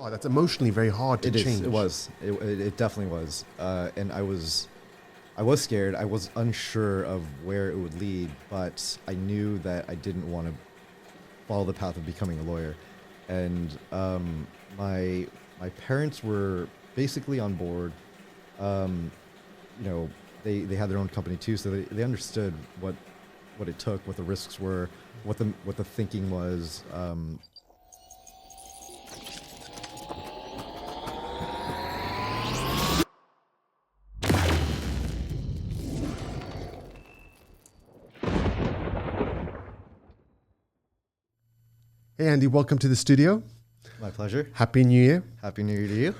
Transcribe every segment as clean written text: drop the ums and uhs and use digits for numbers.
Oh, that's emotionally very hard to change. It was. It definitely was. And I was scared. I was unsure of where it would lead, but I knew that I didn't want to follow the path of becoming a lawyer. And my parents were basically on board. They had their own company too, so they understood what it took, what the risks were, what the thinking was. Hey Andy, welcome to the studio. My pleasure. Happy New Year. Happy New Year to you.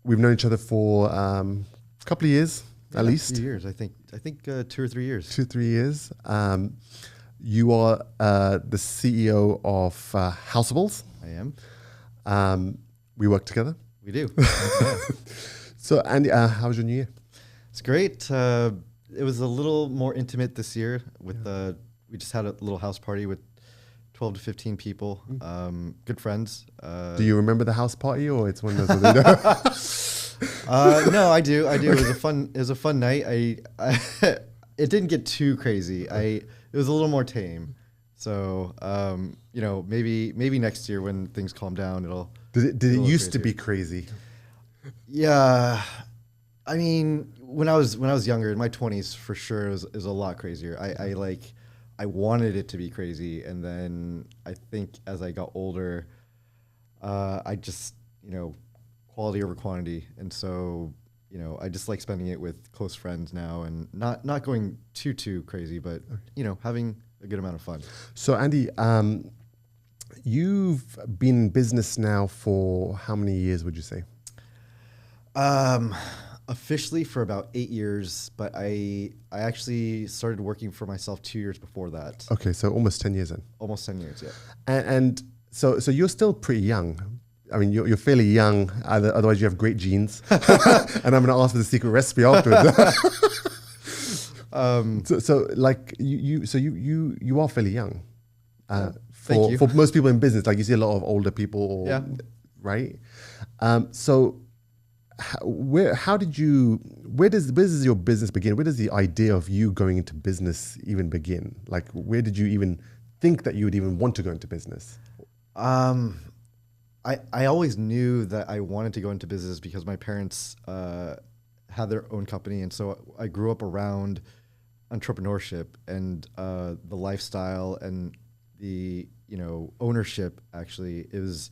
We've known each other for a couple of years, at least. 2 years, I think 2 or 3 years. 2-3 years. You are the CEO of Houseables. I am. We work together. We do. So Andy, how was your New Year? It's great. It was a little more intimate this year. We just had a little house party with 12 to 15 people, good friends. Do you remember the house party, or it's one of those? No, I do. It was a fun night. It didn't get too crazy. It was a little more tame. So, maybe next year when things calm down, it'll. Did it used to be crazy? Yeah, I mean, when I was younger, in my 20s, for sure, it was a lot crazier. I wanted it to be crazy, and then I think as I got older, I just, quality over quantity, and so, I just like spending it with close friends now, and not going too crazy, but having a good amount of fun. So Andy, you've been in business now for how many years, would you say? Officially for about 8 years, but I actually started working for myself 2 years before that. Okay, so almost 10 years then. Almost 10 years, yeah. And so you're still pretty young. I mean, you're fairly young. Otherwise, you have great genes. And I'm going to ask for the secret recipe afterwards. You are fairly young. Thank you. For most people in business, like you see a lot of older people, yeah. Right? Where does your business begin? Where does the idea of you going into business even begin? Like, where did you even think that you would even want to go into business? I always knew that I wanted to go into business because my parents had their own company, and so I grew up around entrepreneurship and the lifestyle and the ownership. Actually, is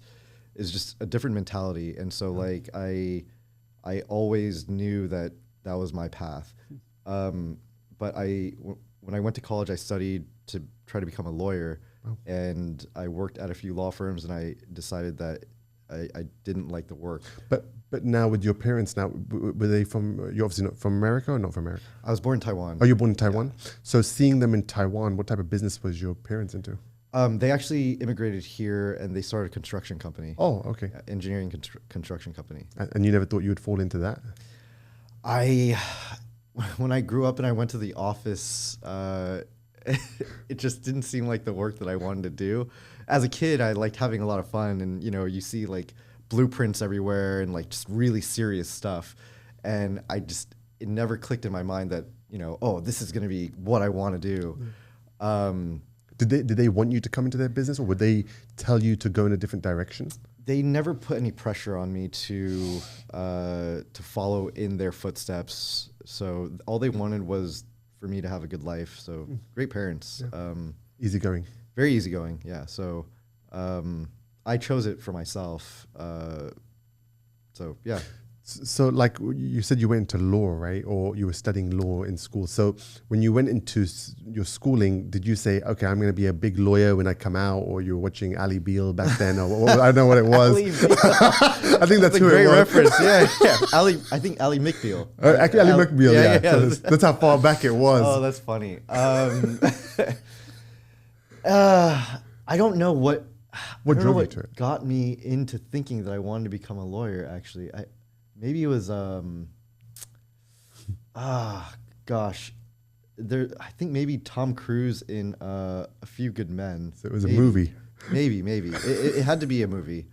just a different mentality, and so I always knew that was my path. But when I went to college, I studied to try to become a lawyer. Wow. And I worked at a few law firms, and I decided that I didn't like the work. But now with your parents now, were they you're obviously not from America or not from America? I was born in Taiwan. Oh, you were born in Taiwan? Yeah. So seeing them in Taiwan, what type of business was your parents into? They actually immigrated here, and they started a construction company. Oh, okay. Engineering construction company. And you never thought you would fall into that? When I grew up and I went to the office, it just didn't seem like the work that I wanted to do. As a kid, I liked having a lot of fun, and you see like blueprints everywhere and like just really serious stuff. And it never clicked in my mind that, this is going to be what I want to do. Did they want you to come into their business, or would they tell you to go in a different direction? They never put any pressure on me to follow in their footsteps. So all they wanted was for me to have a good life. So great parents. Yeah. Easygoing. Very easygoing, yeah. So I chose it for myself. So yeah. So like you said, you went into law, right? Or you were studying law in school. So when you went into your schooling, did you say, okay, I'm going to be a big lawyer when I come out? Or you were watching Ali Beale back then? Or I don't know what it was. I think that's who a great it was. reference. Yeah. I think Ali McBeal. Actually, Ali McBeal, yeah. So that's how far back it was. Oh, that's funny. I don't know what drove you to it? Got me into thinking that I wanted to become a lawyer, actually. Maybe it was, gosh. I think maybe Tom Cruise in A Few Good Men. So it was a movie. Maybe. It had to be a movie.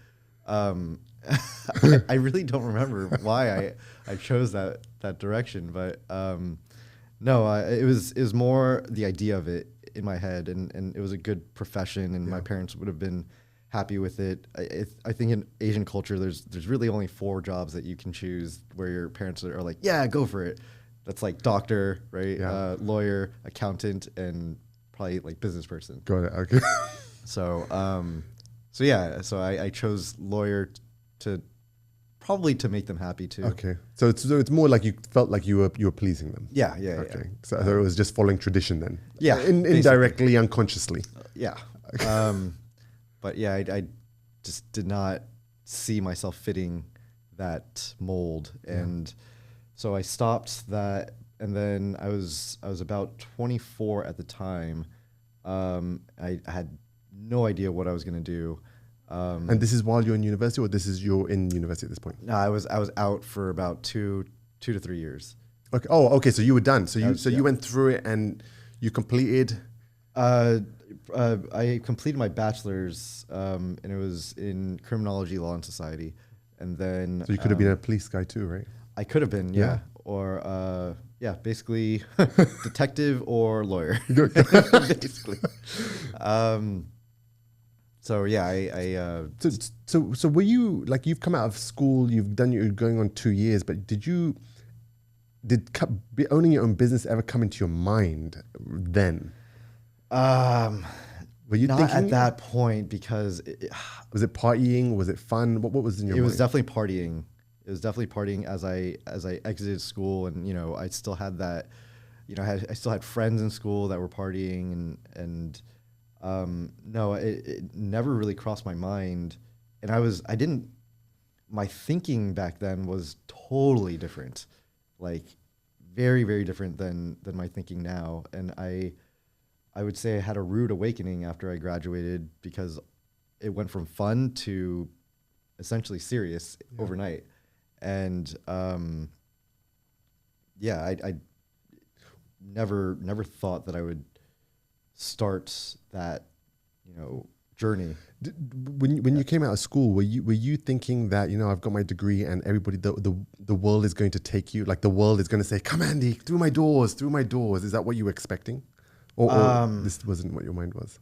I really don't remember why I chose that direction, but no, it was more the idea of it in my head, and it was a good profession, and my parents would have been happy with it. I think in Asian culture, there's really only 4 jobs that you can choose where your parents are like, yeah, go for it. That's like doctor, right? Yeah. Lawyer, accountant, and probably like business person. Got it. Okay. So, so yeah, so I chose lawyer to probably to make them happy too. Okay. So it's more like you felt like you were pleasing them. Yeah. Okay. So it was just following tradition then. Yeah, Indirectly, unconsciously. Yeah. But yeah, I just did not see myself fitting that mold, and so I stopped that. And then I was about 24 at the time. I had no idea what I was going to do. And this is while you're in university, or you're in university at this point? No, I was out for about 2 to 3 years. Okay. Oh, okay. So you were done. So you went through it and you completed. I completed my bachelor's, and it was in criminology, law, and society. And then So you could have been a police guy too, right? I could have been, yeah. Or basically detective or lawyer, basically. So yeah, So were you like, you've come out of school, you're going on 2 years, but did owning your own business ever come into your mind then? Were you not thinking at that point, because was it partying? Was it fun? What was in your mind? it was definitely partying. It was definitely partying as I exited school, and I still had that, I still had friends in school that were partying, and no, it never really crossed my mind, and my thinking back then was totally different, like very, very different than my thinking now, and I would say I had a rude awakening after I graduated, because it went from fun to essentially serious overnight. And I never thought that I would start that, journey. When you came out of school, were you thinking that, I've got my degree and everybody, the world is going to take you, like the world is going to say, come Andy, through my doors. Is that what you were expecting? Or this wasn't what your mind was?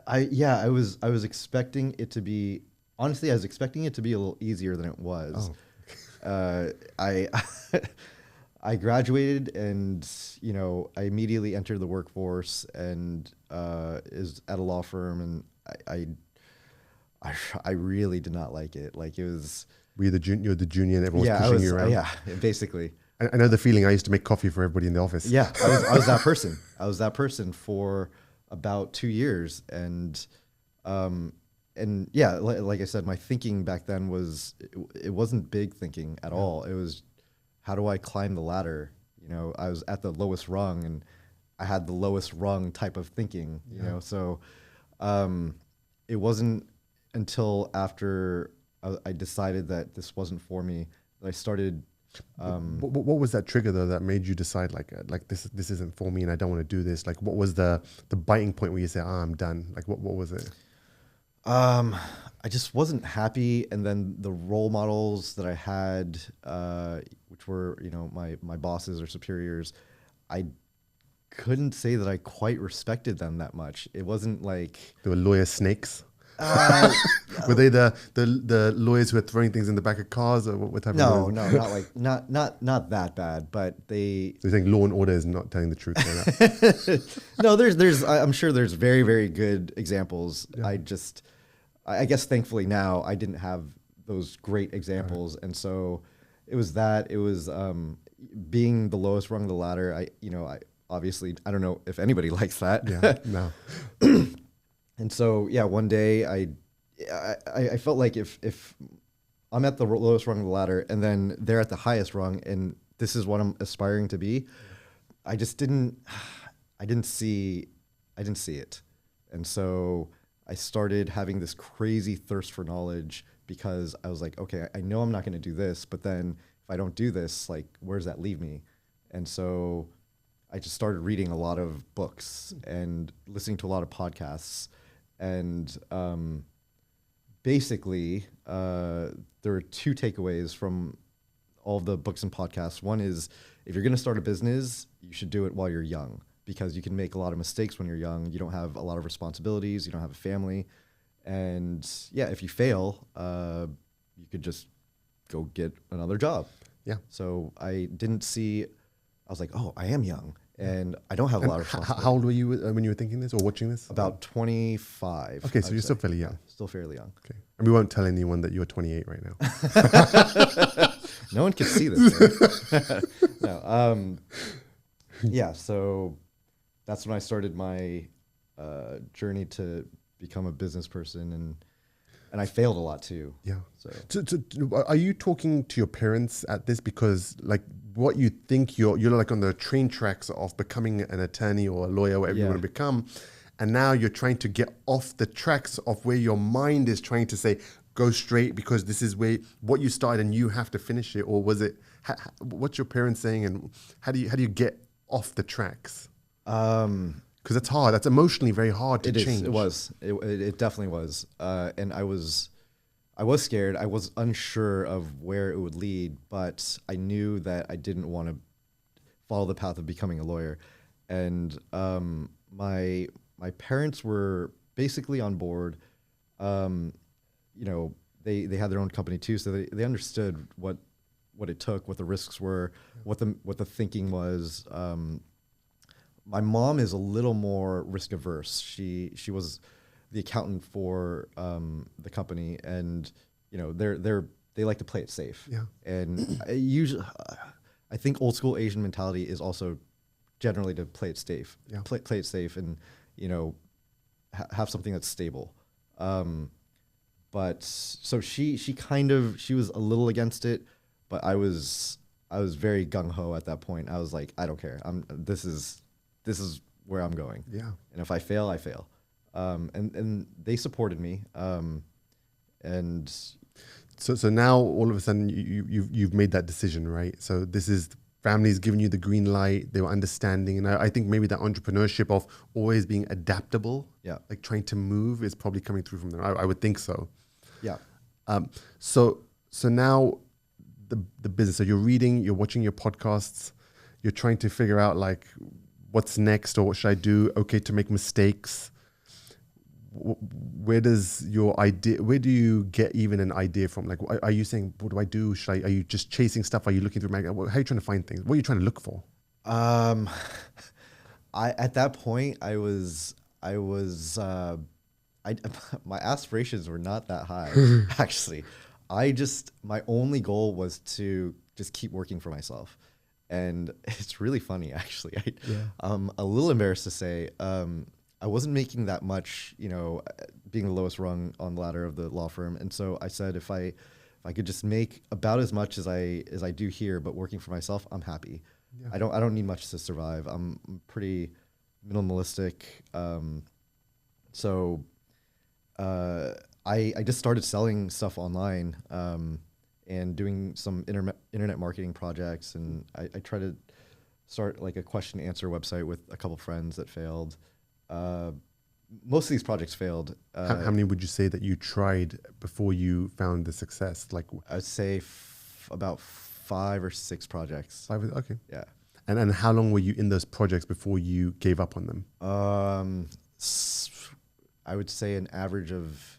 I was expecting it to be, honestly, I was expecting it to be a little easier than it was. I graduated, and I immediately entered the workforce, and is at a law firm, and I really did not like it. Like, it was. Were you you're the junior and everyone's pushing you around? Yeah, basically. I know the feeling. I used to make coffee for everybody in the office. Yeah, I was that person. I was that person for about 2 years, and yeah, like I said, my thinking back then it wasn't big thinking at all. It was, how do I climb the ladder? I was at the lowest rung, and I had the lowest rung type of thinking. So it wasn't until after I decided that this wasn't for me that I started. What was that trigger though that made you decide like this isn't for me and I don't want to do this? Like, what was the biting point where you say, I'm done? Like, what was it? I just wasn't happy, and then the role models that I had, which were my bosses or superiors, I couldn't say that I quite respected them that much. It wasn't like they were lawyer snakes. Were they the lawyers who were throwing things in the back of cars, or what type of lawyers? No, not like not that bad, but they. So you think Law and Order is not telling the truth? Right? No, there's I'm sure there's very, very good examples. Yeah. I guess thankfully now I didn't have those great examples, and so it was being the lowest rung of the ladder. I obviously I don't know if anybody likes that. Yeah, no. And so, yeah, one day I felt like if I'm at the lowest rung of the ladder and then they're at the highest rung and this is what I'm aspiring to be, I didn't see it. And so I started having this crazy thirst for knowledge, because I was like, okay, I know I'm not going to do this, but then if I don't do this, like, where does that leave me? And so I just started reading a lot of books and listening to a lot of podcasts, and basically, there are two takeaways from all the books and podcasts. One is, if you're going to start a business, you should do it while you're young, because you can make a lot of mistakes when you're young. You don't have a lot of responsibilities. You don't have a family. And yeah, if you fail, you could just go get another job. Yeah. So I was like, oh, I am young and I don't have a lot of responsibility. How old were you when you were thinking this or watching this? About 25. Okay, so you're still fairly young. Still fairly young. Okay. And we won't tell anyone that you're 28 right now. No one can see this. No. Yeah, so that's when I started my journey to become a business person, and I failed a lot too. Yeah. So are you talking to your parents at this because like what you think you're like on the train tracks of becoming an attorney or a lawyer, whatever you want to become, and now you're trying to get off the tracks of where your mind is trying to say go straight because this is where what you started and you have to finish it? Or was it what's your parents saying, and how do you get off the tracks? Because that's hard. That's emotionally very hard to change. It was. It definitely was. And I was scared. I was unsure of where it would lead, but I knew that I didn't want to follow the path of becoming a lawyer. And my parents were basically on board. You know, they had their own company too, so they understood what it took, what the risks were, what the thinking was. My mom is a little more risk averse. She was the accountant for the company, and you know they like to play it safe. Yeah. And I think old school Asian mentality is also generally to play it safe. Yeah. Play it safe, and you know have something that's stable. But so she was a little against it, but I was very gung ho at that point. I was like, I don't care. This is where I'm going. Yeah. And if I fail, I fail. And they supported me. And so now all of a sudden you've made that decision, right? So this is family's giving you the green light. They were understanding, and I think maybe that entrepreneurship of always being adaptable, like trying to move, is probably coming through from them. I would think so. Yeah. So now the business. So you're reading, you're watching your podcasts, you're trying to figure out like what's next or what should I do? Okay, to make mistakes. Where do you get even an idea from? Like, are you saying, what do I do? Are you just chasing stuff? Are you looking through magazines? How are you trying to find things? What are you trying to look for? At that point, my aspirations were not that high, actually. My only goal was to just keep working for myself. And it's really funny, actually. I'm a little embarrassed to say, I wasn't making that much, you know, being the lowest rung on the ladder of the law firm. And so I said, if I could just make about as much as I do here, but working for myself, I'm happy. Yeah. I don't need much to survive. I'm pretty minimalistic. So I just started selling stuff online and doing some internet marketing projects. And I tried to start like a question and answer website with a couple friends that failed. Most of these projects failed. How many would you say that you tried before you found the success? Like I'd say about 5 or 6 projects. 5, okay. Yeah. And how long were you in those projects before you gave up on them? I would say an average of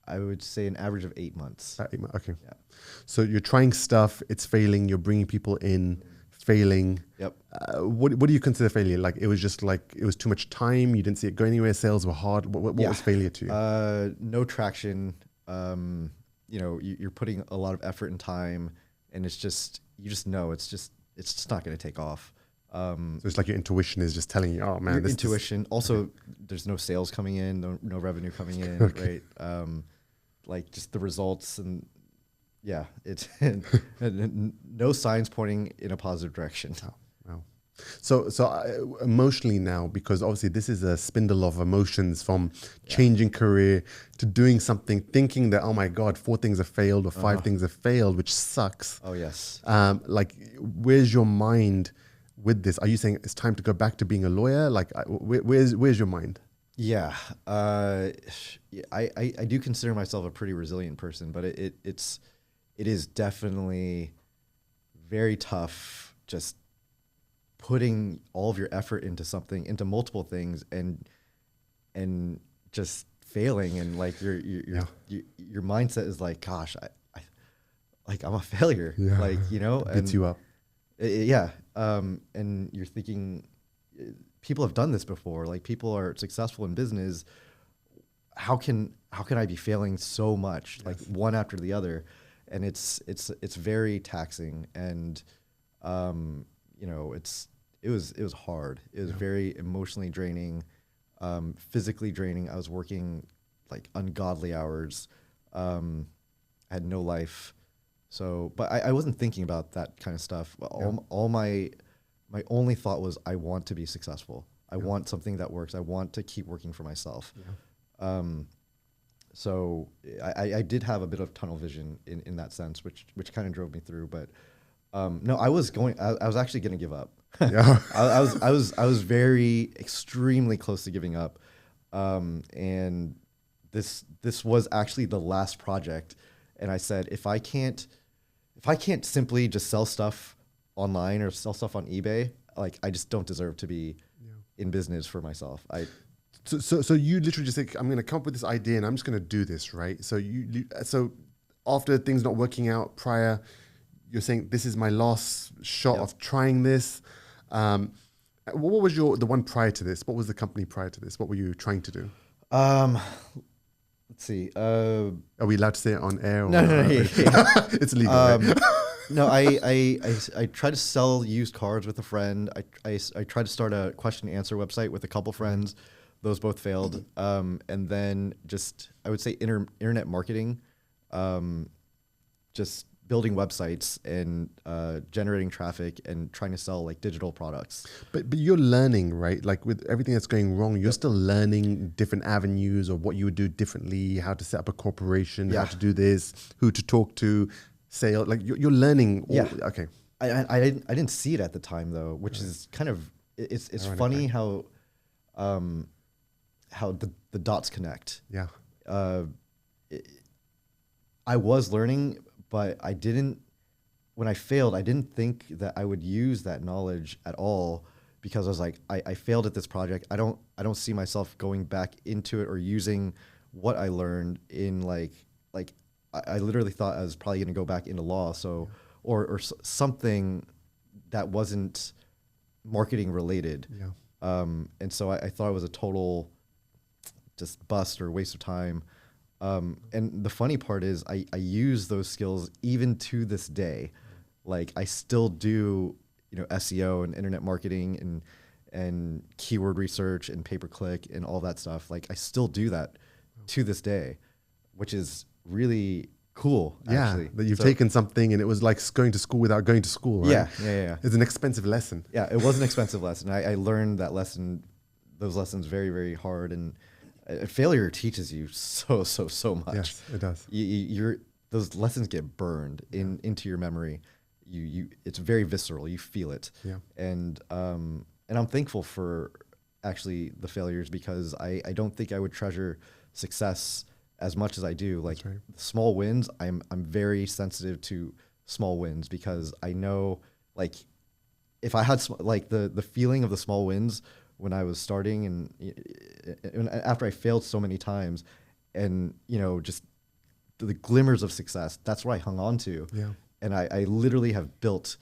8 months. 8 months, okay. Yeah. So you're trying stuff, it's failing, you're bringing people in, failing. Yep. What do you consider failure? Like it was just like, it was too much time, you didn't see it go anywhere, sales were hard. What was failure to you? No traction. You know, you're putting a lot of effort and time, and it's just, you just know it's just not going to take off. So it's like your intuition is just telling you, oh man, this intuition. Also, there's no sales coming in, no revenue coming in, okay. Right? Like just the results, and yeah, it's no signs pointing in a positive direction. Oh, wow. So emotionally now, because obviously this is a spindle of emotions from changing career to doing something, thinking that, oh my God, 4 things have failed or 5 things have failed, which sucks. Oh yes. Like, where's your mind with this? Are you saying it's time to go back to being a lawyer? Like, where's your mind? Yeah, I do consider myself a pretty resilient person, but it is definitely very tough just putting all of your effort into something, into multiple things, and just failing, and like your mindset is like, gosh, I like I'm a failure, Yeah. like, It beats you up. yeah, and you're thinking, people have done this before. Like, people are successful in business. How can I be failing so much, like one after the other? And it's very taxing, and it was hard. It was very emotionally draining, physically draining. I was working like ungodly hours. I had no life. So, but I wasn't thinking about that kind of stuff. All my only thought was, I want to be successful. I want something that works. I want to keep working for myself. So I did have a bit of tunnel vision in that sense, which kind of drove me through. But no, I was actually going to give up. Yeah. I was very extremely close to giving up. And this was actually the last project. And I said, if I can't simply just sell stuff online or sell stuff on eBay, like, I just don't deserve to be in business for myself. So you literally just think, I'm going to come up with this idea and I'm just going to do this, right? So after things not working out prior, you're saying, this is my last shot of trying this. What was the one prior to this? What was the company prior to this? What were you trying to do? Let's see. Are we allowed to say it on air? No. It's legal. Right? No, I tried to sell used cars with a friend. I tried to start a question and answer website with a couple friends. Those both failed. And then just, I would say, internet marketing, just building websites and generating traffic and trying to sell like digital products. But you're learning, right? Like, with everything that's going wrong, you're still learning different avenues of what you would do differently, how to set up a corporation, how to do this, who to talk to, sale. Like, you're learning. Okay. I didn't see it at the time though, which is kind of, it's funny how the dots connect. Yeah. I was learning, but when I failed, I didn't think that I would use that knowledge at all, because I was like, I failed at this project. I don't see myself going back into it or using what I learned in like I literally thought I was probably going to go back into law. So, or something that wasn't marketing related. Yeah. And so I thought it was a total just bust or waste of time. And the funny part is, I use those skills even to this day. Like, I still do, SEO and internet marketing and keyword research and pay-per-click and all that stuff. Like, I still do that to this day, which is really cool. Actually. That you've taken something and it was like going to school without going to school, right? Yeah. It's an expensive lesson. Yeah, it was an expensive lesson. I learned those lessons very, very hard, and failure teaches you so much. Yes, it does. Those lessons get burned into your memory. It's very visceral. You feel it. Yeah. And I'm thankful for actually the failures, because I don't think I would treasure success as much as I do. Like, small wins, I'm very sensitive to small wins, because I know, like, if I had the feeling of the small wins when I was starting and after I failed so many times, and just the glimmers of success, that's what I hung on to. Yeah. And I literally have built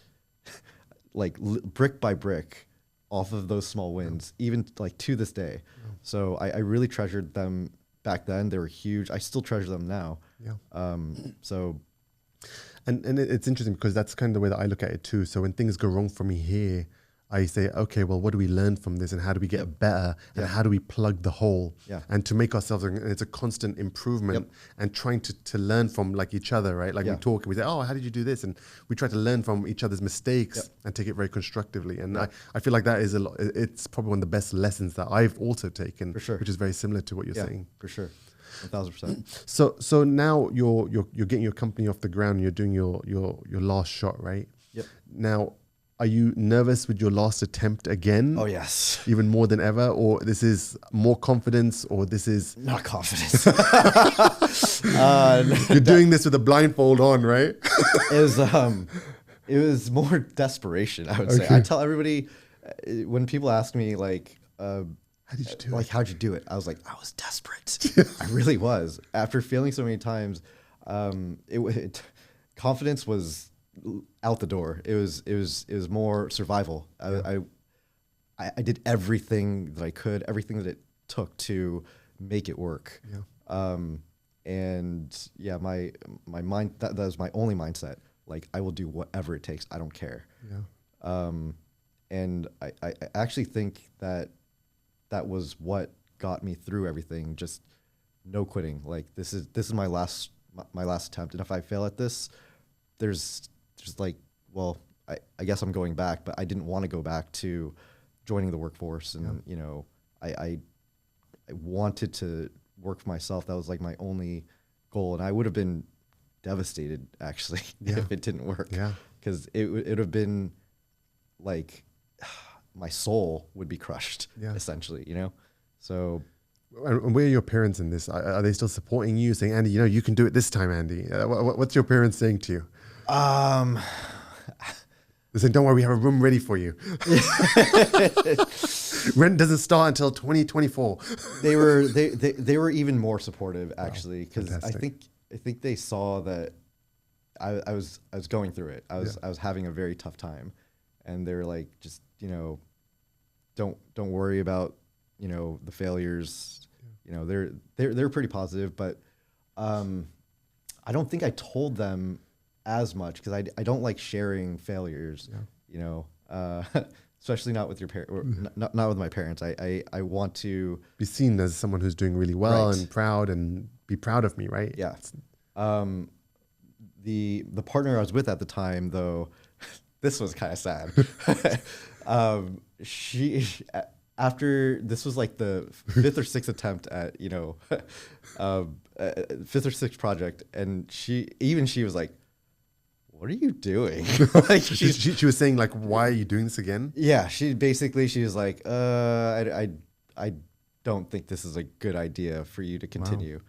like brick by brick off of those small wins, even like to this day. So I really treasured them back then. They were huge. I still treasure them now. Yeah. So. And it's interesting, because that's kind of the way that I look at it too. So when things go wrong for me here, I say, okay, well, what do we learn from this, and how do we get better, and how do we plug the hole? And to make ourselves, and it's a constant improvement, and trying to learn from like each other, right? Like, we talk and we say, oh, how did you do this? And we try to learn from each other's mistakes and take it very constructively. And I feel like that is it's probably one of the best lessons that I've also taken, for sure, which is very similar to what you're saying. For sure. 1,000%. So now you're getting your company off the ground. You're doing your last shot, right? Yep. Now, are you nervous with your last attempt again? Oh yes, Even more than ever, or this is more confidence, or this is not confidence. you're doing this with a blindfold on, right? It was more desperation, I would say. I tell everybody when people ask me like, how did you do it? Like, how'd you do it? I was like, I was desperate. I really was. After failing so many times, confidence was out the door. It was more survival. I did everything that I could, everything that it took to make it work. Yeah. And yeah, my mind, that was my only mindset. Like, I will do whatever it takes. I don't care. Yeah. And I actually think that was what got me through everything. Just no quitting. Like, this is my last attempt. And if I fail at this, there's like, well, I guess I'm going back, but I didn't want to go back to joining the workforce. And, you know, I wanted to work for myself. That was like my only goal. And I would have been devastated actually if it didn't work. Yeah. Cause it would have been like my soul would be crushed essentially, you know? So. And where are your parents in this? Are they still supporting you, saying, Andy, you know, you can do it this time, Andy? What's your parents saying to you? They say, don't worry, we have a room ready for you. Rent doesn't start until 2024. They were even more supportive actually, because I think they saw that I was going through it. I was having a very tough time, and they were like, just, you know, don't worry about, you know, the failures. You know, they're pretty positive, but I don't think I told them as much because I don't like sharing failures. You know, especially not with your parents, not with my parents. I want to be seen as someone who's doing really well and proud, and be proud of me, right? Yeah. The partner I was with at the time, though, this was kind of sad. She after this was like the fifth or sixth attempt at, you know, fifth or sixth project, and she was like, what are you doing? Like she was saying, like, why are you doing this again? Yeah, she was like, I don't think this is a good idea for you to continue. Wow.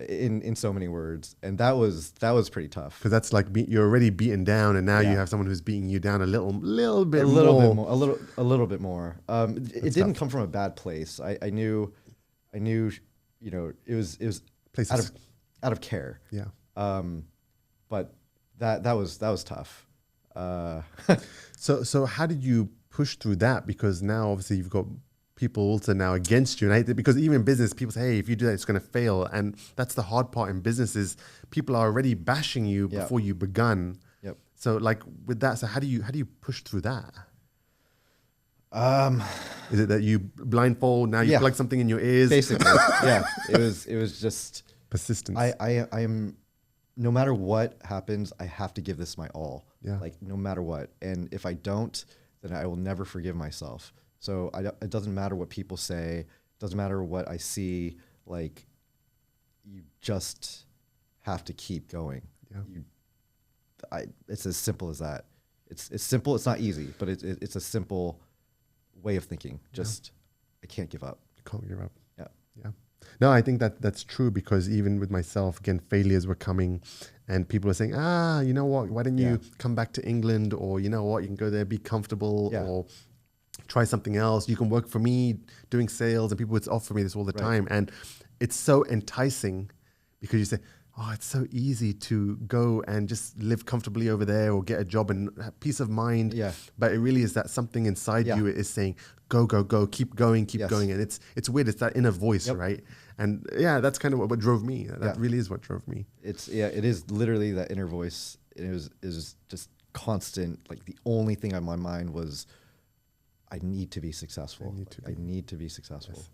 In so many words, and that was pretty tough. Because that's like you're already beaten down, and now you have someone who's beating you down a little bit more. It didn't come from a bad place. I knew, you know, it was out of care. Yeah. But that was tough. So how did you push through that? Because now obviously you've got people also now against you, and because even in business, people say, hey, if you do that, it's going to fail. And that's the hard part in business, is people are already bashing you before you begun. Yep. So like with that, so how do you push through that? Is it that you blindfold, now you plug something in your ears? Basically, yeah. It was just persistence. I am, no matter what happens, I have to give this my all. Yeah. Like, no matter what. And if I don't, then I will never forgive myself. So it doesn't matter what people say, doesn't matter what I see, like, you just have to keep going. Yeah. It's as simple as that. It's simple, it's not easy, but it's a simple way of thinking. Just, I can't give up. You can't give up. Yeah. Yeah. No, I think that's true, because even with myself, again, failures were coming, and people were saying, you know what, why don't you come back to England, or you know what, you can go there, be comfortable, or try something else. You can work for me doing sales, and people would offer me this all the time. And it's so enticing, because you say, oh, it's so easy to go and just live comfortably over there, or get a job and have peace of mind. Yeah. But it really is that something inside you is saying, go, go, go, keep going, keep going. And it's weird. It's that inner voice, right? And that's kind of what drove me. That really is what drove me. It is literally that inner voice. It is just constant. Like, the only thing on my mind was, I need to be successful. I need to be successful. Yes.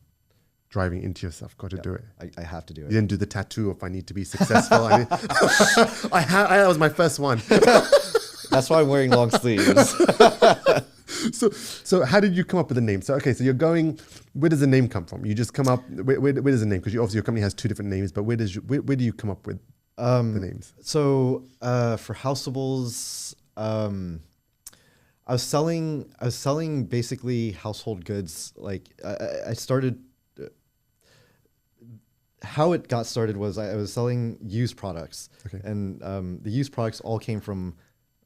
Driving into yourself, got to do it. I have to do it. You didn't do the tattoo of I need to be successful. I that was my first one. That's why I'm wearing long sleeves. So how did you come up with the name? So so you're going. Where does the name come from? You just come up. Where does the name? Because obviously your company has two different names, but where do you come up with the names? So for Houseables, I was selling basically household goods. Like I started. How it got started was I was selling used products, Okay. and the used products all came from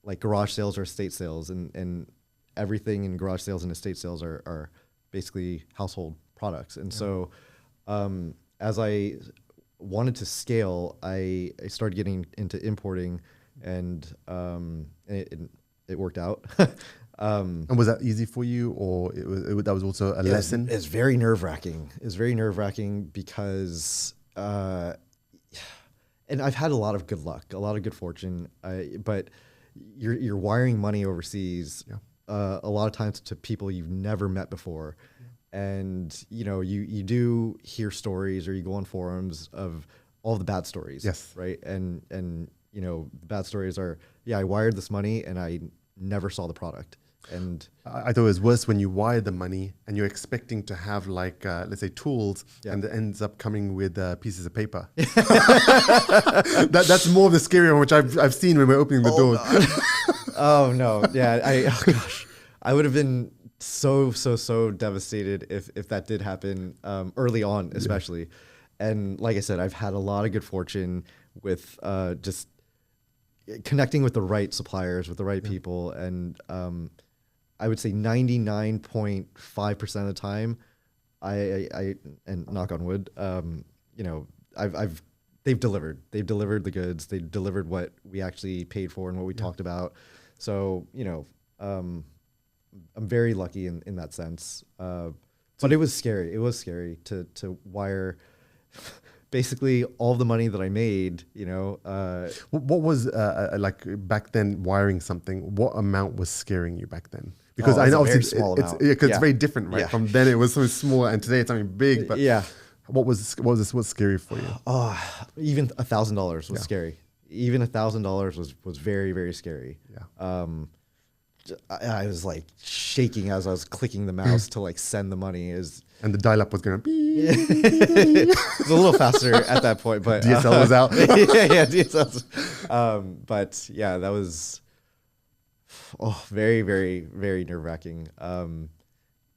like garage sales or estate sales, and everything in garage sales and estate sales are basically household products. And so, as I wanted to scale, I started getting into importing, and it worked out. And was that easy for you, or that was also a lesson? It's very nerve wracking. It's very nerve wracking because, and I've had a lot of good luck, a lot of good fortune. But you're wiring money overseas, a lot of times to people you've never met before, and you do hear stories or you go on forums of all the bad stories. Yes. Right. And the bad stories are, I wired this money and I never saw the product. And I thought it was worse when you wire the money and you're expecting to have like, let's say, tools, and it ends up coming with pieces of paper. That's more of the scary one, which I've seen when we're opening the doors. Oh no, yeah, oh gosh, I would have been so devastated if that did happen early on, especially. And like I said, I've had a lot of good fortune with just connecting with the right suppliers, with the right people, and I would say 99.5% of the time, I and knock on wood, they've delivered. They've delivered the goods. They've delivered what we actually paid for and what we talked about. So I'm very lucky in that sense. But it was scary. It was scary to wire basically all the money that I made. What was like back then wiring something? What amount was scaring you back then? Because I know obviously it's very different, right? From then it was so small, and today it's something big. But what's scary for you? Even $1,000 was scary. Even $1,000 was very, very scary. Yeah. I was like shaking as I was clicking the mouse to like send the money. And the dial-up was going to be. It was a little faster at that point, but DSL was out. DSL. But yeah, that was very, very, very nerve-wracking.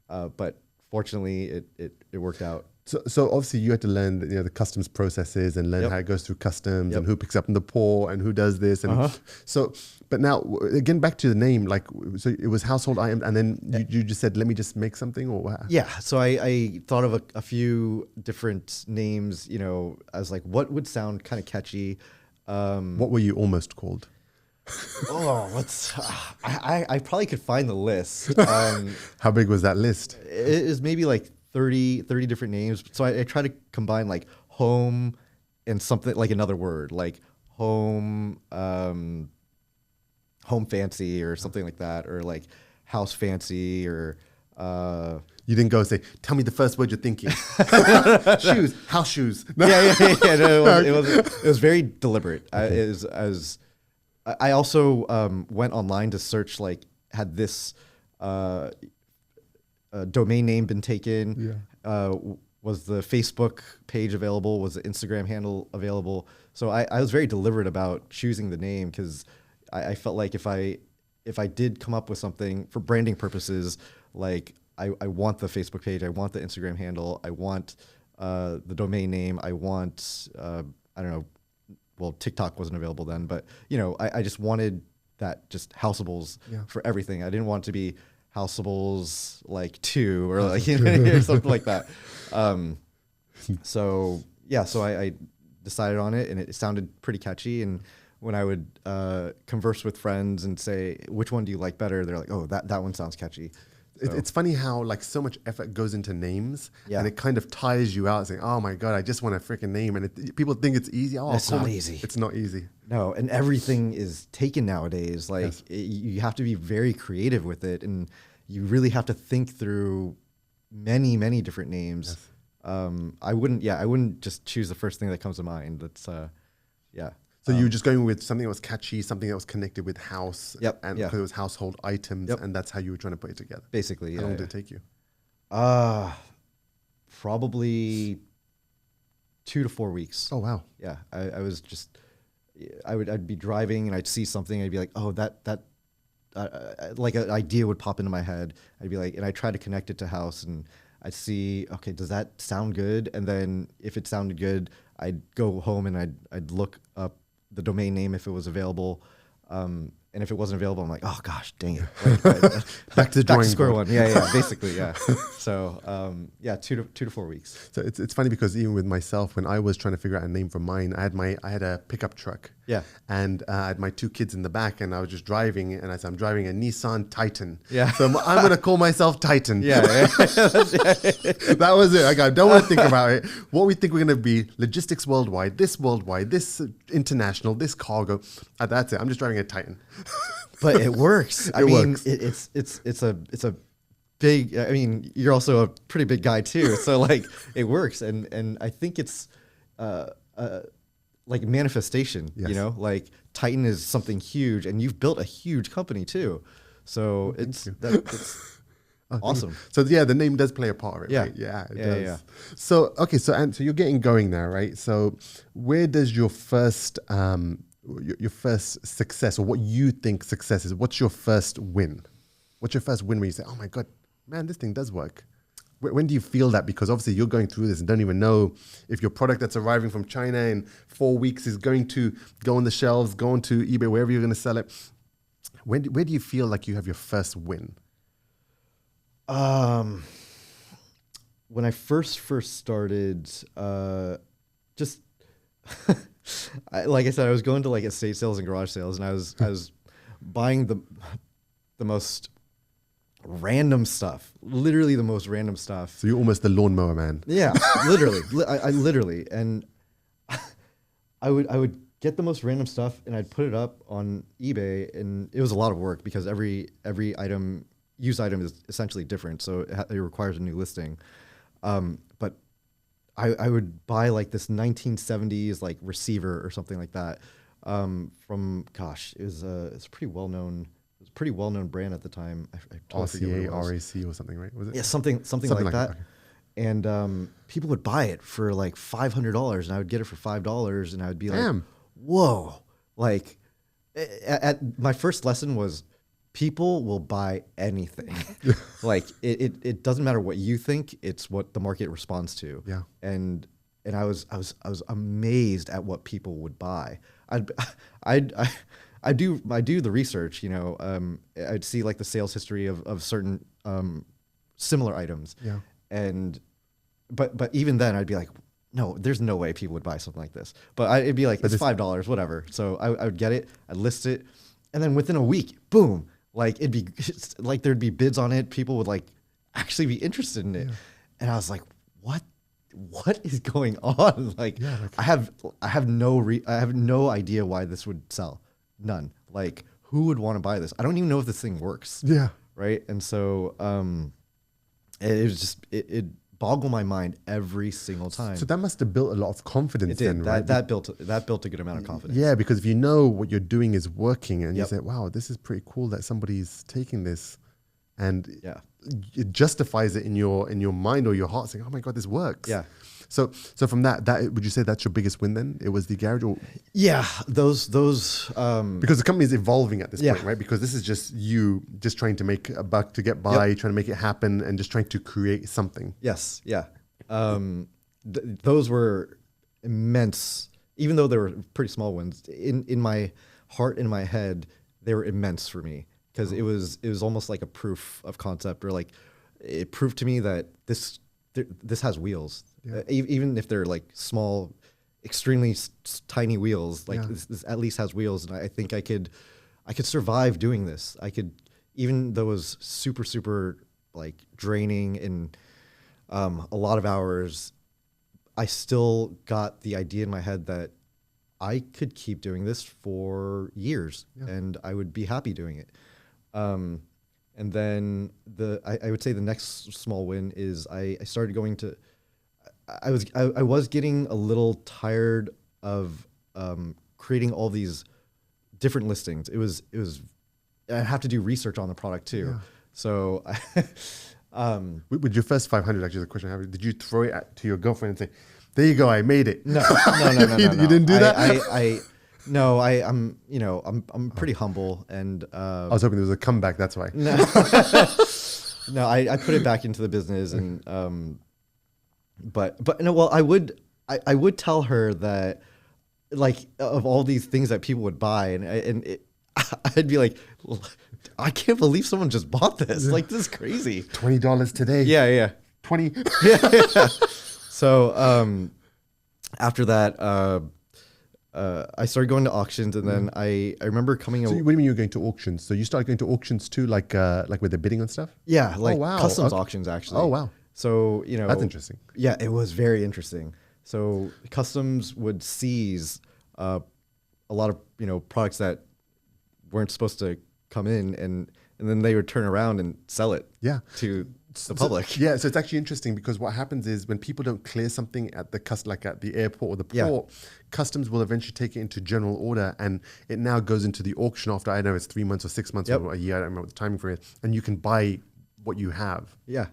But fortunately, it worked out. So obviously you had to learn the customs processes and learn how it goes through customs and who picks up in the poor and who does this and so. But now again back to the name, like so it was household item, and then you just said let me just make something or what? Yeah. So I thought of a few different names. As like what would sound kind of catchy. What were you almost called? I probably could find the list. How big was that list? It is maybe like 30 different names. So I try to combine like home and something like another word, like home fancy or something like that, or like house fancy or. You didn't go and say, tell me the first word you're thinking. Shoes, house shoes. Yeah. No, it was very deliberate. I also went online to search, like, had this domain name been taken? Was the Facebook page available? Was the Instagram handle available? So I was very deliberate about choosing the name because I felt like if I did come up with something for branding purposes, like I want the Facebook page, I want the Instagram handle, I want the domain name, I want, I don't know, well, TikTok wasn't available then, but I just wanted that just Houseables for everything. I didn't want it to be Houseables like 2 or like or something like that. So I decided on it, and it sounded pretty catchy. And when I would converse with friends and say, which one do you like better? They're like, oh, that one sounds catchy. So. It's funny how like so much effort goes into names, and it kind of tires you out saying, oh my God, I just want a freaking name. And people think it's easy. Oh, it's not easy. It's not easy. No, and everything is taken nowadays. Like you have to be very creative with it, and you really have to think through many, many different names. I wouldn't just choose the first thing that comes to mind. That's So you were just going with something that was catchy, something that was connected with house, and because it was household items, and that's how you were trying to put it together. Basically, how long did it take you? Probably 2 to 4 weeks. Oh wow! Yeah, I was just, I'd be driving and I'd see something, I'd be like, oh, that like an idea would pop into my head. I'd be like, and I try to connect it to house, and I'd see, okay, does that sound good? And then if it sounded good, I'd go home and I'd look up the domain name if it was available. And if it wasn't available, I'm like, oh gosh, dang it. Back to the drawing square board. one. Yeah, basically, yeah. So, 2 to 4 weeks. So it's funny because even with myself, when I was trying to figure out a name for mine, I had a pickup truck. Yeah. And I had my 2 kids in the back, and I was just driving, and I said, I'm driving a Nissan Titan. Yeah. So I'm going to call myself Titan. Yeah. That was it. I don't want to think about it. What we think we're going to be: logistics worldwide, this international, this cargo. That's it. I'm just driving a Titan. But it works. I mean, works. it's a big. I mean, you're also a pretty big guy too, so like it works, and I think it's like manifestation. Yes. You know, like Titan is something huge, and you've built a huge company too. So it's awesome. So yeah, the name does play a part of it, Yeah. right? Yeah, it Yeah, does. yeah. So okay, so you're getting going now, right? So where does your first success, or what you think success is? What's your first win? What's your first win where you say, "Oh my God, man, this thing does work"? When do you feel that? Because obviously you're going through this and don't even know if your product that's arriving from China in 4 weeks is going to go on the shelves, go onto eBay, wherever you're going to sell it. Where do you feel like you have your first win? When I first started, just like I said, I was going to like estate sales and garage sales, and I was buying the most random stuff, literally the most random stuff. So you're almost the lawnmower man. Yeah, literally, I literally, and I would get the most random stuff, and I'd put it up on eBay, and it was a lot of work because every item, used item, is essentially different, so it requires a new listing. But I would buy like this 1970s like receiver or something like that from, gosh, it's a pretty well known brand at the time. I totally forget what it was. RCA, RAC or something, right? Was it? Yeah, something like that. Okay. And people would buy it for like $500, and I would get it for $5, and I would be like, Damn. whoa. Like at my first lesson was, people will buy anything. Like it doesn't matter what you think, it's what the market responds to. Yeah. And I was amazed at what people would buy. I do the research, you know. I'd see like the sales history of certain similar items. Yeah. But even then I'd be like, no, there's no way people would buy something like this. But it'd be like, it's $5, whatever. So I would get it, I'd list it, and then within a week, boom, like it's like there'd be bids on it. People would like actually be interested in it. Yeah. And I was like, what is going on? Like, yeah, I have no idea why this would sell. None. Like, who would want to buy this? I don't even know if this thing works. Yeah. Right. And so it was just it boggled my mind every single time. So that must have built a lot of confidence. It did. Then, right? That built a good amount of confidence. Yeah, because if you know what you're doing is working, and Yep. you say, "Wow, this is pretty cool that somebody's taking this," and yeah, it justifies it in your mind or your heart, saying, "Oh my God, this works." Yeah. So from that would you say that's your biggest win then? It was the garage, or yeah, those because the company is evolving at this point, right? Because this is just you just trying to make a buck to get by, trying to make it happen, and just trying to create something. Yes, yeah. Those were immense, even though they were pretty small wins. In my heart, in my head, they were immense for me because it was almost like a proof of concept, or like it proved to me that this has wheels. Yeah. Even if they're like small, extremely tiny wheels, like this at least has wheels, and I think I could survive doing this. I could, even though it was super like draining and a lot of hours, I still got the idea in my head that I could keep doing this for years, and I would be happy doing it. And then I would say the next small win is I started going to. I was getting a little tired of creating all these different listings. It was I have to do research on the product too. Yeah. So with your first 500, actually, the question I have: did you throw it to your girlfriend and say, "There you go, I made it"? No. You didn't do that. No, I'm pretty humble, and I was hoping there was a comeback. That's why. no, no, I put it back into the business, and but no, well, I would tell her that, like, of all these things that people would buy, I'd be like, well, I can't believe someone just bought this. Like, this is crazy. $20 today. Yeah. 20. Yeah. So after that, I started going to auctions, and then I remember coming. So what do you mean you were going to auctions? So you started going to auctions too, like where they're bidding on stuff? Yeah, like wow. customs auctions, actually. Oh, wow. So, That's interesting. Yeah, it was very interesting. So customs would seize a lot of, products that weren't supposed to come in, and then they would turn around and sell it to the public. So it's actually interesting because what happens is when people don't clear something at the like at the airport or the port, customs will eventually take it into general order, and it now goes into the auction after, I know it's 3 months or 6 months or a year, I don't remember what the timing for it, and you can buy what you have. Yeah.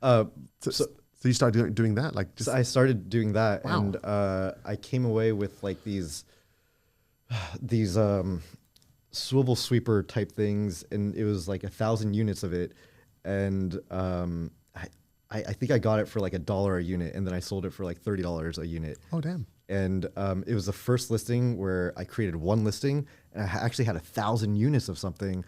So you started doing that? So I started doing that, Wow. and I came away with like these swivel sweeper type things, and it was like 1,000 units of it, and I think I got it for like $1 a unit, and then I sold it for like $30 a unit. Oh, damn. And it was the first listing where I created one listing, and I actually had 1,000 units of something,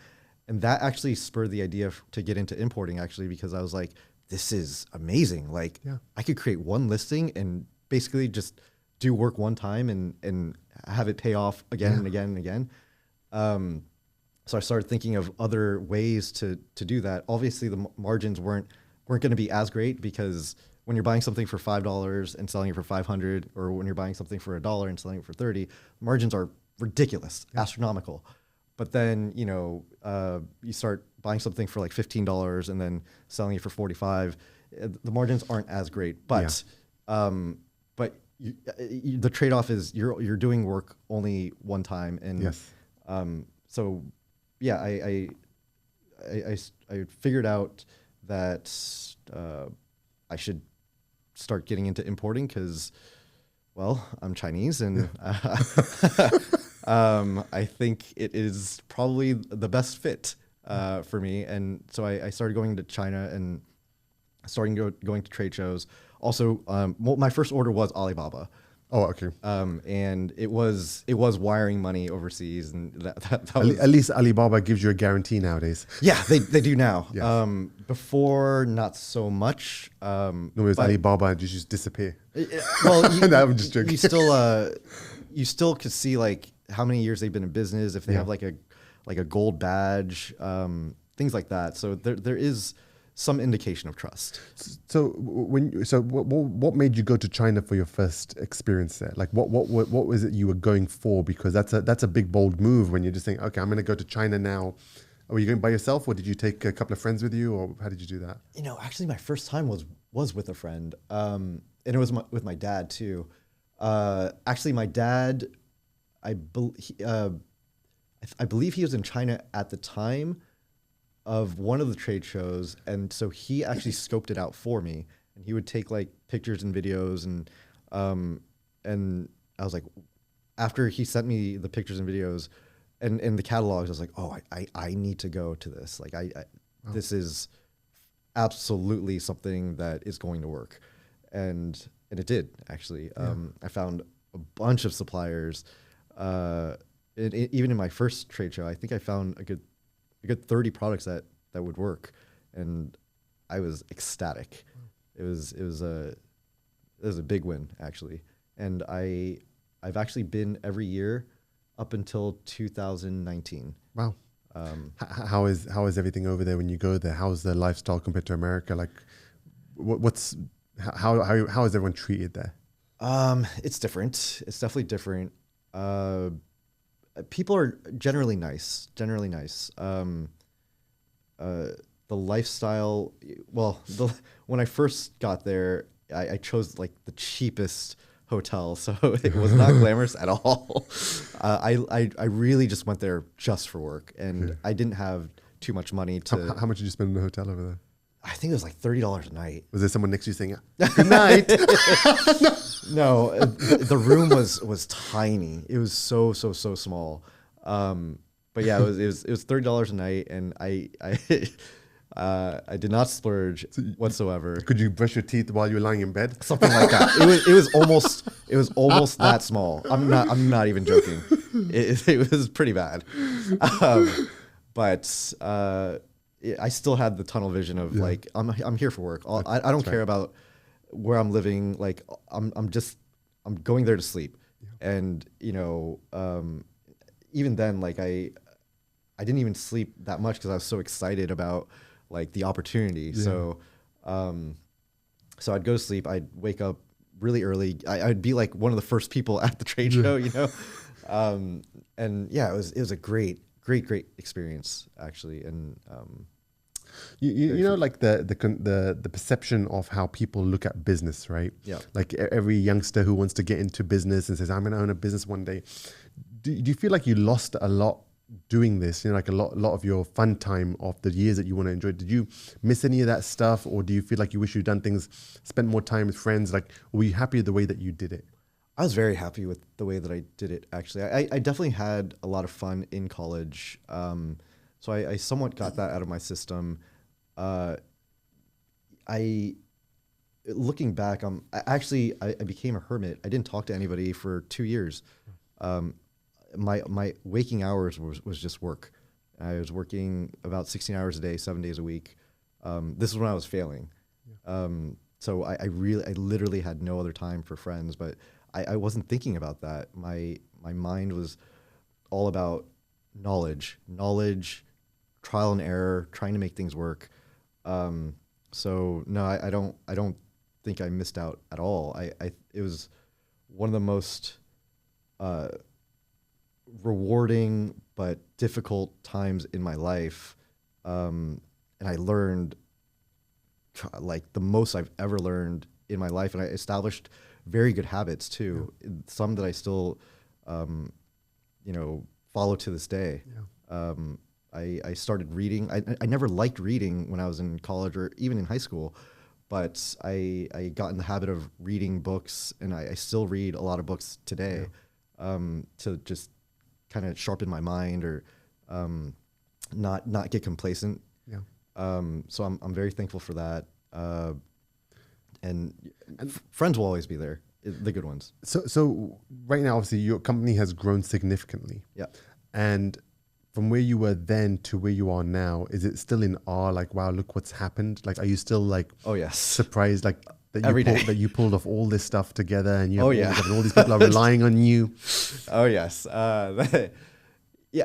and that actually spurred the idea to get into importing, actually, because I was like, this is amazing. Like, I could create one listing and basically just do work one time and have it pay off again and again and again. So I started thinking of other ways to do that. Obviously, the margins weren't going to be as great, because when you're buying something for $5 and selling it for $500, or when you're buying something for $1 and selling it for $30, margins are ridiculous, astronomical. But then, you start buying something for like $15 and then selling it for $45. The margins aren't as great, but the trade-off is you're doing work only one time, and so yeah, I figured out that I should start getting into importing because, well, I'm Chinese, and I think it is probably the best fit for me. And so I started going to China and starting going to trade shows. Also, my first order was Alibaba. Oh, okay. And it was wiring money overseas, and that was, at least Alibaba gives you a guarantee nowadays. Yeah, they do now. Yes. Before, not so much. No, it was Alibaba and just disappear. Well, No, I'm just joking. You still could see like how many years they've been in business, if they have like a gold badge, things like that. So there is some indication of trust. So what made you go to China for your first experience there? Like what was it you were going for? Because that's a big bold move when you're just saying, okay, I'm going to go to China now. Were you going by yourself, or did you take a couple of friends with you, or how did you do that? Actually, my first time was with a friend, and it was with my dad too. Actually, my dad, I believe he was in China at the time of one of the trade shows, and so he actually scoped it out for me, and he would take like pictures and videos, and I was like, after he sent me the pictures and videos and the catalogs, I was like, oh, I need to go to this. Like this is absolutely something that is going to work, and it did actually. I found a bunch of suppliers. Even in my first trade show, I think I found a good 30 products that would work, and I was ecstatic. It was a big win, actually, and I've actually been every year up until 2019. Wow. How is everything over there when you go there? How's the lifestyle compared to America? Like, how is everyone treated there? It's different. It's definitely different. People are generally nice. The lifestyle, well, when I first got there, I chose like the cheapest hotel, so it was not glamorous at all. I really just went there just for work, and I didn't have too much money to. How much did you spend in the hotel over there? I think it was like $30 a night. Was there someone next to you saying, "Good night"? No, the room was tiny. It was so small. But yeah, it was $30 a night, and I did not splurge whatsoever. Could you brush your teeth while you were lying in bed? Something like that. It was almost that small. I'm not even joking. It was pretty bad. But I still had the tunnel vision of like I'm here for work. I don't care about where I'm living. Like I'm going there to sleep. And even then, like I didn't even sleep that much because I was so excited about like the opportunity. So I'd go to sleep. I'd wake up really early. I'd be like one of the first people at the trade show, and yeah, it was a great experience actually. And you know, like the perception of how people look at business, right? Yeah. Like every youngster who wants to get into business and says, I'm going to own a business one day. Do you feel like you lost a lot doing this? Like a lot of your fun time of the years that you want to enjoy. Did you miss any of that stuff, or do you feel like you wish you'd done things, spent more time with friends? Like, were you happy with the way that you did it? I was very happy with the way that I did it. Actually, I definitely had a lot of fun in college. So I somewhat got that out of my system. Looking back, I became a hermit. I didn't talk to anybody for 2 years. My waking hours was just work. I was working about 16 hours a day, 7 days a week. This is when I was failing. So I literally had no other time for friends, but I wasn't thinking about that. My mind was all about knowledge, trial and error, trying to make things work. So no, I don't think I missed out at all. It was one of the most rewarding but difficult times in my life, and I learned like the most I've ever learned in my life, and I established very good habits too. Some that I still follow to this day. I started reading. I never liked reading when I was in college or even in high school, but I got in the habit of reading books, and I still read a lot of books today, to just kind of sharpen my mind or not get complacent. So I'm very thankful for that. And friends will always be there, the good ones. So right now, obviously, your company has grown significantly. Yeah. And from where you were then to where you are now, is it still in awe? Like, wow, look what's happened. Like, are you still like, oh yes, surprised like that you pulled off all this stuff together, and you have all these people are relying on you? Oh yes. Yeah,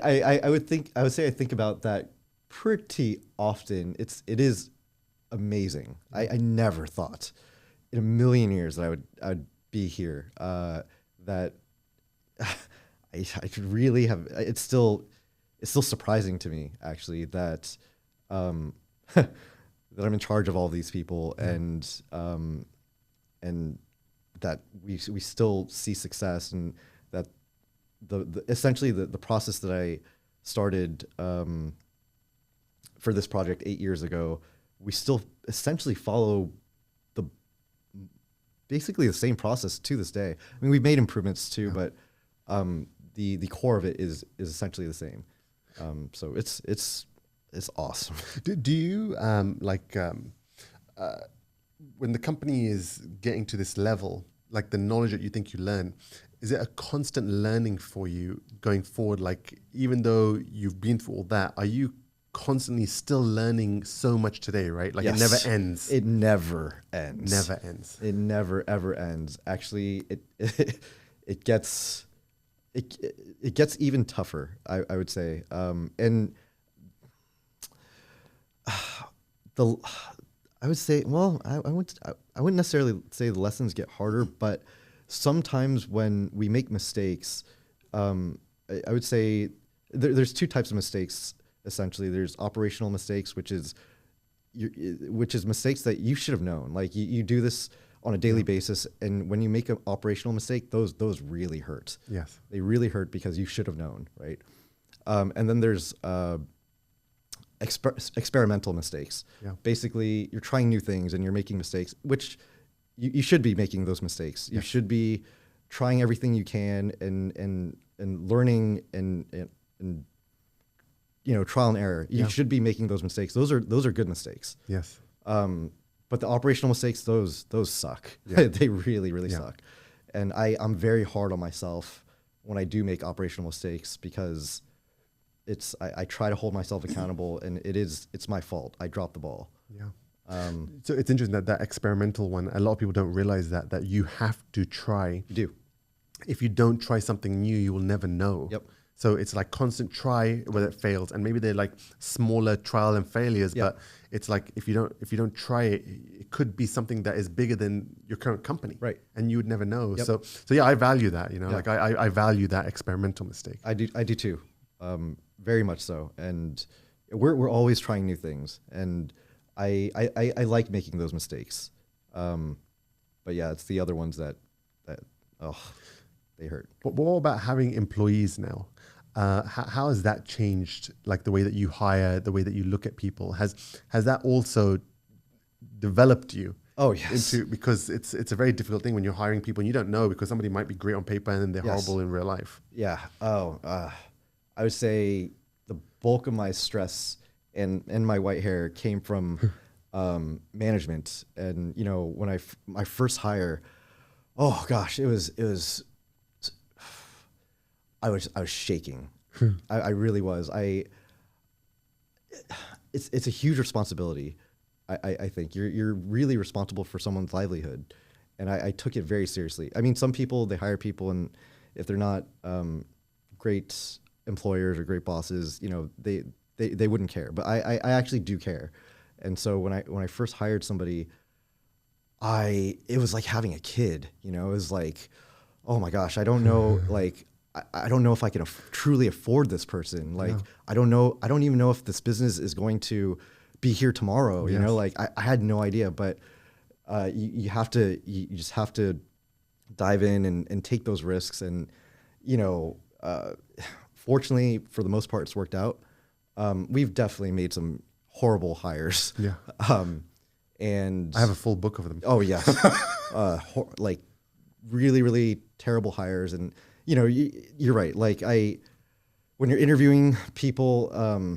I would say I think about that pretty often. It is amazing. I never thought in a million years that I would be here. That I could really have. It's still surprising to me actually that that I'm in charge of all these people, and that we still see success, and that the essentially the process that I started for this project 8 years ago, we still essentially follow basically the same process to this day. I mean, we've made improvements too, but the core of it is essentially the same. So it's awesome. Do you when the company is getting to this level, like the knowledge that you think you learn, is it a constant learning for you going forward? Like, even though you've been through all that, are you constantly still learning so much today, right? Like, yes. It never ends. It never ends. Never ends. It never ever ends. Actually, it gets even tougher, I would say. And I would say, well, I wouldn't necessarily say the lessons get harder, but sometimes when we make mistakes, I would say there's two types of mistakes. Essentially, there's operational mistakes, which is mistakes that you should have known. Like you do this on a daily basis, and when you make an operational mistake, those really hurt. Yes, they really hurt because you should have known, right? And then there's experimental mistakes. Yeah. Basically, you're trying new things and you're making mistakes, which you should be making those mistakes. You Yes. should be trying everything you can and learning and trial and error. You Yeah. should be making those mistakes. Those are good mistakes. Yes. But the operational mistakes, those suck. Yeah. They really, really Yeah. suck. And I'm very hard on myself when I do make operational mistakes because I try to hold myself accountable, and it's my fault. I dropped the ball. Yeah. So it's interesting that experimental one, a lot of people don't realize that you have to try. You do. If you don't try something new, you will never know. Yep. So it's like constant try whether it fails, and maybe they're like smaller trial and failures, Yeah. but it's like if you don't try it, it could be something that is bigger than your current company, Right. And you would never know. Yep. So yeah, I value that. You know, Yeah. like I value that experimental mistake. I do too. Very much so. And we're always trying new things, and I like making those mistakes. But yeah, it's the other ones that they hurt. But what about having employees now? How has that changed, like the way that you hire, the way that you look at people? Has that also developed you? Oh yes. Because it's a very difficult thing when you're hiring people and you don't know, because somebody might be great on paper and then they're Yes. horrible in real life. Yeah. I would say the bulk of my stress and my white hair came from management. And when my first hire, oh gosh, it was I was shaking. I really was. It's a huge responsibility. I think you're really responsible for someone's livelihood, and I took it very seriously. I mean, some people, they hire people, and if they're not great employers or great bosses, they wouldn't care. But I actually do care, and so when I first hired somebody, it was like having a kid. It was like, oh my gosh, I don't know, like. I don't know if I can truly afford this person. Like, Yeah. I don't even know if this business is going to be here tomorrow. Yes. Like I had no idea, but you just have to dive in and take those risks. And, fortunately for the most part, it's worked out. We've definitely made some horrible hires. Yeah. And I have a full book of them. oh yes, like really, really terrible hires. And, you're right. Like when you're interviewing people,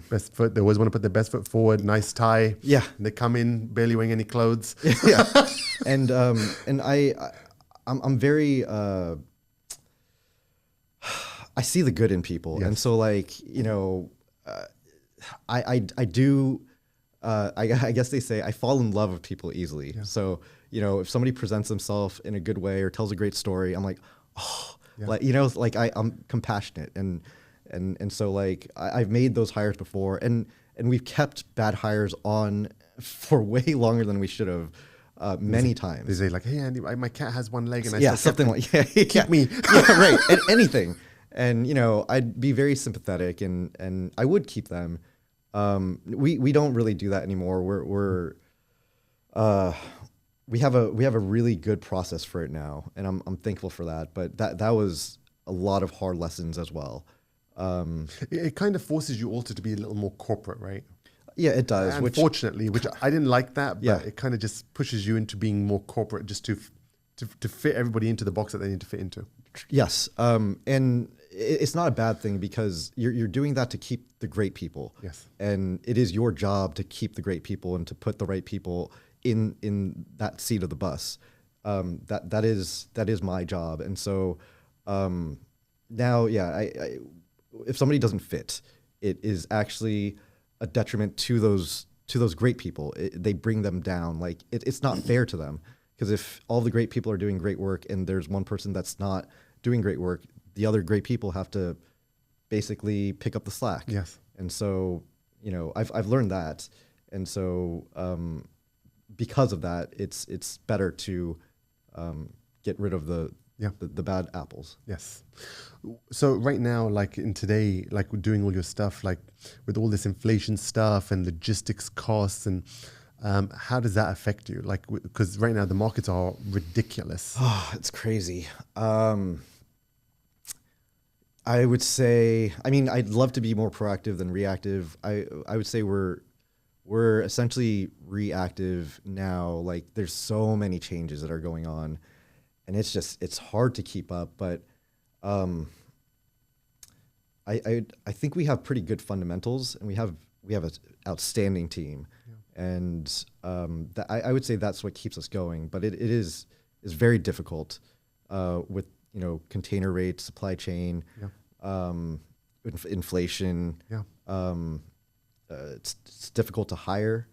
Best foot. They always want to put their best foot forward. Nice tie. yeah, And they come in barely wearing any clothes. yeah, and I'm very I see the good in people, Yes. and so like I do. I guess they say I fall in love with people easily. Yeah. So if somebody presents themselves in a good way or tells a great story, I'm like, oh. Yeah. Like, like I'm compassionate and so like I've made those hires before, and we've kept bad hires on for way longer than we should have, many They times. say like, "Hey Andy, my cat has one leg," and I Yeah, still kept something him. like yeah, Keep me. yeah, right, and anything, and I'd be very sympathetic, and I would keep them. We don't really do that anymore. We have a really good process for it now, and I'm thankful for that. But that was a lot of hard lessons as well. It kind of forces you also to be a little more corporate, right? Yeah, it does. Unfortunately, which I didn't like that, but Yeah. it kind of just pushes you into being more corporate, just to fit everybody into the box that they need to fit into. Yes, and it's not a bad thing because you're doing that to keep the great people. Yes. And it is your job to keep the great people and to put the right people in that seat of the bus. That is my job. And so now, yeah, if somebody doesn't fit, it is actually a detriment to those great people. They bring them down. Like it's not fair to them, because if all the great people are doing great work and there's one person that's not doing great work, the other great people have to basically pick up the slack. Yes. And so, I've learned that. And so, because of that, it's better to get rid of the bad apples. Yes. So right now, like in today, like we're doing all your stuff, like with all this inflation stuff and logistics costs, and how does that affect you? Like, because right now the markets are ridiculous. Oh, it's crazy. I would say, I mean, I'd love to be more proactive than reactive. I would say we're we're essentially reactive now. Like there's so many changes that are going on, and it's hard to keep up. But I think we have pretty good fundamentals, and we have an outstanding team, and I would say that's what keeps us going. But it is very difficult with container rates, supply chain, inflation. It's difficult to hire.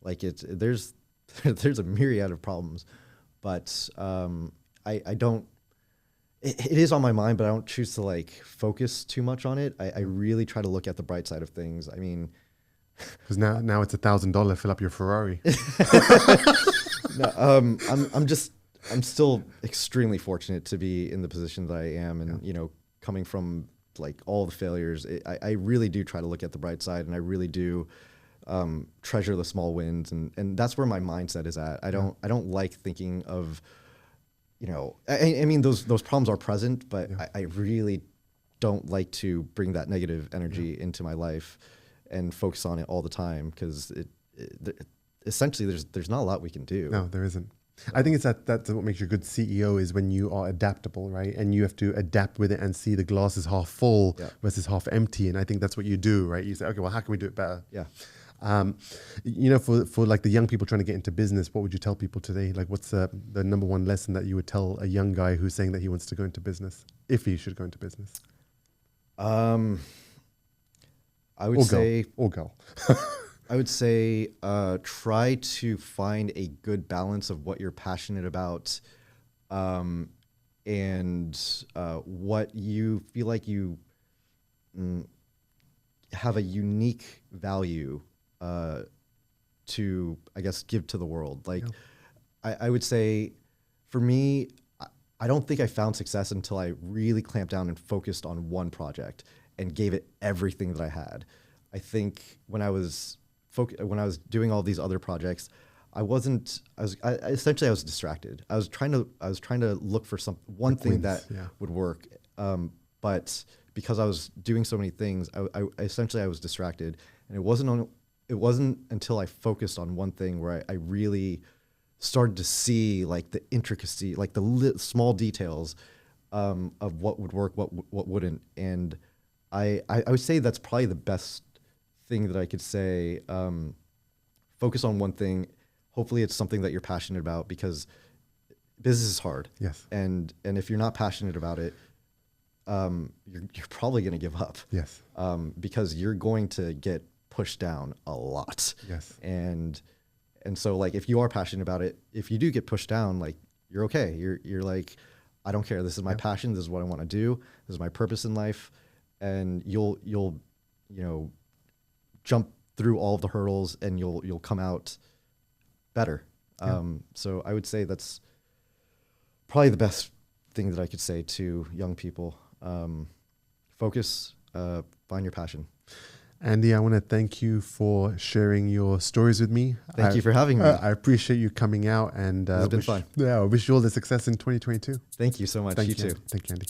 Like there's a myriad of problems, but I don't. It is on my mind, but I don't choose to like focus too much on it. I really try to look at the bright side of things. I mean, because now it's $1,000. Fill up your Ferrari. No, I'm still extremely fortunate to be in the position that I am, and coming from like all the failures, I really do try to look at the bright side, and I really do treasure the small wins, and that's where my mindset is at. I don't like thinking of. I mean, those problems are present, but I really don't like to bring that negative energy into my life and focus on it all the time, because essentially there's not a lot we can do. No, there isn't. I think it's that's what makes you a good CEO, is when you are adaptable, right? And you have to adapt with it and see the glass is half full versus half empty. And I think that's what you do, right? You say, okay, well, how can we do it better? Yeah. For like the young people trying to get into business, what would you tell people today? Like, what's the number one lesson that you would tell a young guy who's saying that he wants to go into business, if he should go into business? I would say, I would say, try to find a good balance of what you're passionate about, and what you feel like you have a unique value to, I guess, give to the world. Like, I would say, for me, I don't think I found success until I really clamped down and focused on one project and gave it everything that I had. I think when I was doing all these other projects, I was distracted. I was trying to look for one thing that would work, but because I was doing so many things, I essentially was distracted, and it wasn't until I focused on one thing where I really started to see like the intricacy, like the small details of what would work, what wouldn't, and I would say that's probably the best thing that I could say. Focus on one thing. Hopefully it's something that you're passionate about, because business is hard. Yes. And if you're not passionate about it, you're probably going to give up. Yes. Because you're going to get pushed down a lot. Yes. And so like, if you are passionate about it, if you do get pushed down, like, you're okay. You're like, I don't care. This is my passion. This is what I want to do. This is my purpose in life. And you'll jump through all of the hurdles, and you'll come out better. So I would say that's probably the best thing that I could say to young people. Focus, find your passion. Andy, I want to thank you for sharing your stories with me. Thank you for having me. I appreciate you coming out, and it's been fun. Yeah, I wish you all the success in 2022. Thank you so much. Thank you too. Thank you, Andy.